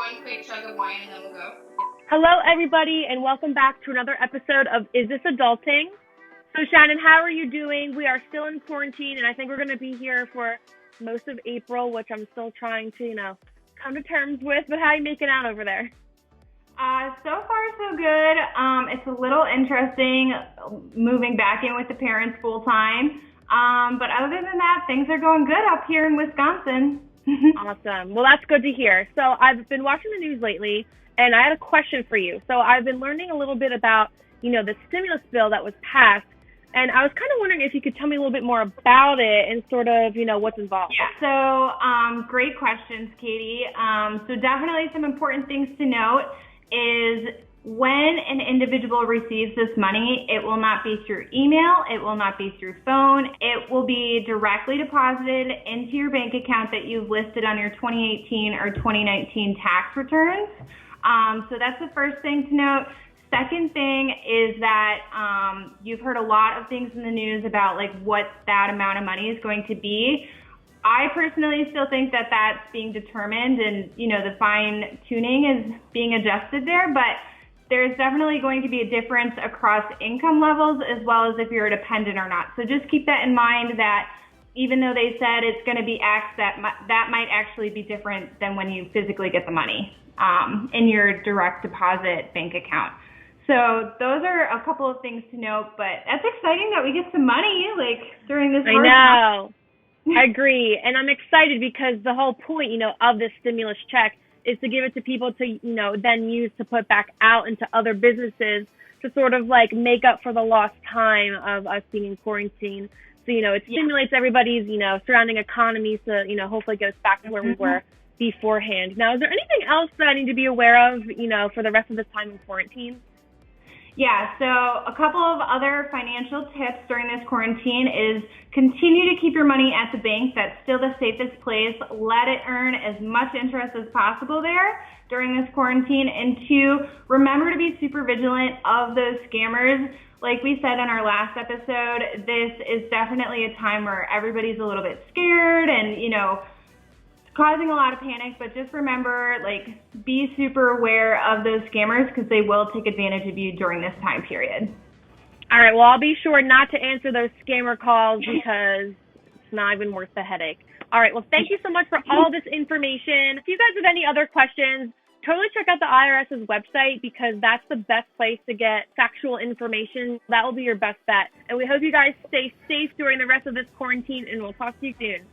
one quick chug of wine and then we'll go. Hello, everybody, and welcome back to another episode of Is This Adulting? So, Shannon, how are you doing? We are still in quarantine, and I think we're going to be here for most of April, which I'm still trying to, come to terms with. But how are you making out over there? So far, so good. It's a little interesting moving back in with the parents full time. But other than that, things are going good up here in Wisconsin. Awesome. Well, that's good to hear. So I've been watching the news lately, and I had a question for you. So I've been learning a little bit about, the stimulus bill that was passed, and I was kind of wondering if you could tell me a little bit more about it and sort of, what's involved. Yeah. So great questions, Katie. So definitely some important things to note is when an individual receives this money, it will not be through email, it will not be through phone, it will be directly deposited into your bank account that you've listed on your 2018 or 2019 tax returns. So that's the first thing to note. Second thing is that you've heard a lot of things in the news about what that amount of money is going to be. I personally still think that that's being determined and, the fine tuning is being adjusted there, but there's definitely going to be a difference across income levels as well as if you're a dependent or not. So just keep that in mind that even though they said it's going to be X, that might actually be different than when you physically get the money in your direct deposit bank account. So those are a couple of things to note, but that's exciting that we get some money during this. I know. I agree. And I'm excited because the whole point, of this stimulus check is to give it to people to, then use to put back out into other businesses to sort of make up for the lost time of us being in quarantine. So, it stimulates everybody's, surrounding economy to, hopefully get us back to where we were beforehand. Now, is there anything else that I need to be aware of, for the rest of this time in quarantine? Yeah, so a couple of other financial tips during this quarantine is continue to keep your money at the bank. That's still the safest place. Let it earn as much interest as possible there during this quarantine. And two, remember to be super vigilant of those scammers. Like we said in our last episode, this is definitely a time where everybody's a little bit scared and, causing a lot of panic, but just remember, be super aware of those scammers because they will take advantage of you during this time period. All right, well, I'll be sure not to answer those scammer calls because it's not even worth the headache. All right, well, thank you so much for all this information. If you guys have any other questions, totally check out the IRS's website because that's the best place to get factual information. That will be your best bet. And we hope you guys stay safe during the rest of this quarantine, and we'll talk to you soon.